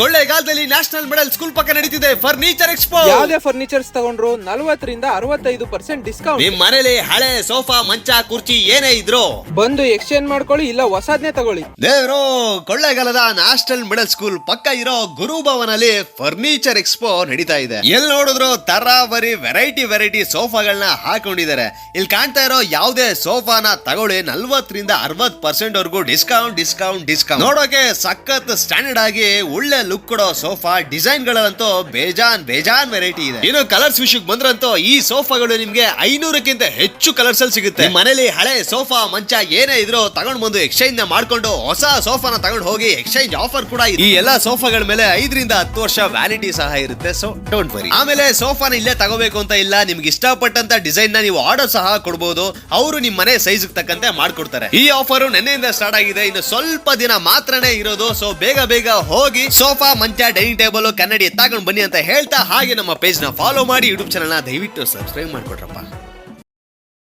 ಕೊಳ್ಳೇಗಾಲದಲ್ಲಿ national medal school ಪಕ್ಕ ನಡೀತಿದೆ furniture expo. ಯಾವುದೇ ಫರ್ನಿಚರ್ಸ್ ತಗೊಂಡ್ರು 40-65% ಡಿಸ್ಕೌಂಟ್. ನಿಮ್ ಮನೇಲಿ ಹಳೆ ಸೋಫಾ ಮಂಚ ಕುರ್ಚಿ ಏನೇ ಇದ್ರು ಬಂದು ಎಕ್ಸ್ಚೇಂಜ್ ಮಾಡ್ಕೊಳ್ಳಿ, ಇಲ್ಲ ಹೊಸದ್ನೇ ತಗೊಳ್ಳಿ. ದೇವ್ರು ಕೊಳ್ಳೇಗಾಲದ ನ್ಯಾಷನಲ್ ಮಿಡಲ್ ಸ್ಕೂಲ್ ಪಕ್ಕ ಇರೋ ಗುರು ಭವನಲ್ಲಿ ಫರ್ನಿಚರ್ ಎಕ್ಸ್ಪೋ ನಡೀತಾ ಇದೆ. ಎಲ್ಲಿ ನೋಡಿದ್ರು ತರಾವರಿ ವೆರೈಟಿ ಸೋಫಾಗಳನ್ನ ಹಾಕೊಂಡಿದ್ದಾರೆ. ಇಲ್ಲಿ ಕಾಣ್ತಾ ಇರೋ ಯಾವುದೇ ಸೋಫಾನ ತಗೊಳ್ಳಿ 40-60% ವರೆಗೂ ಡಿಸ್ಕೌಂಟ್. ನೋಡೋಕೆ ಸಖತ್ ಸ್ಟ್ಯಾಂಡರ್ಡ್ ಆಗಿ ಒಳ್ಳೆ ಲುಕ್ ಕೊಡೋ ಸೋಫಾ ಡಿಸೈನ್ ಗಳಂತೂ ಬೇಜಾನ್ ವೆರೈಟಿ ಇದೆ. ಇನ್ನು ಕಲರ್ಸ್ ವಿಷಯಕ್ಕೆ ಬಂದ್ರಂತೂ ಈ ಸೋಫಾಗಳು ನಿಮ್ಗೆ 500ಕ್ಕಿಂತ ಹೆಚ್ಚು ಕಲರ್ಸ್ ಅಲ್ಲಿ ಸಿಗುತ್ತೆ. ಮನೇಲಿ ಹಳೆ ಸೋಫಾ ಮಂಚ ಏನೇ ಇದ್ರು ತಗೊಂಡ್ ಬಂದು ಎಕ್ಸ್ಚೇಂಜ್ ಮಾಡ್ಕೊಂಡು ಹೊಸ ಸೋಫಾನ ತಗೊಂಡು ಹೋಗಿ ಎಕ್ಸ್ಚೇಂಜ್ ಆಫರ್ ಕೂಡ ಇದೆ. ಈ ಎಲ್ಲಾ ಸೋಫಾಗಳ ಮೇಲೆ 5-10 ವರ್ಷ ವ್ಯಾಲಿಡಿಟಿ ಸಹ ಇರುತ್ತೆ. So don't worry. ಆಮೇಲೆ ಸೋಫಾನ ಇಲ್ಲೇ ತಗೋಬೇಕು ಅಂತ ಇಲ್ಲ, ನಿಮ್ಗೆ ಇಷ್ಟಪಟ್ಟಂತ ಡಿಸೈನ್ ನ ನೀವು ಆರ್ಡರ್ ಸಹ ಕೊಡಬಹುದು. ಅವರು ನಿಮ್ ಮನೆ ಸೈಜ್ ತಕ್ಕಂತೆ ಮಾಡ್ಕೊಡ್ತಾರೆ. ಈ ಆಫರ್ ನೆನ್ನೆಯಿಂದ ಸ್ಟಾರ್ಟ್ ಆಗಿದೆ, ಇನ್ನು ಸ್ವಲ್ಪ ದಿನ ಮಾತ್ರನೇ ಇರೋದು. ಸೊ ಬೇಗ ಹೋಗಿ ಸೋಫಾ ಮಂಚ ಡೈನಿಂಗ್ ಟೇಬಲ್ ಕನ್ನಡಿ ತಗೊಂಡು ಬನ್ನಿ ಅಂತ ಹೇಳ್ತಾ, ಹಾಗೆ ನಮ್ಮ ಪೇಜ್ ನ ಫಾಲೋ ಮಾಡಿ, ಯೂಟ್ಯೂಬ್ ಚಾನಲ್ ನ ದಯವಿಟ್ಟು ಸಬ್ಸ್ಕ್ರೈಬ್ ಮಾಡ್ಕೊಡ್ರಪ್ಪ.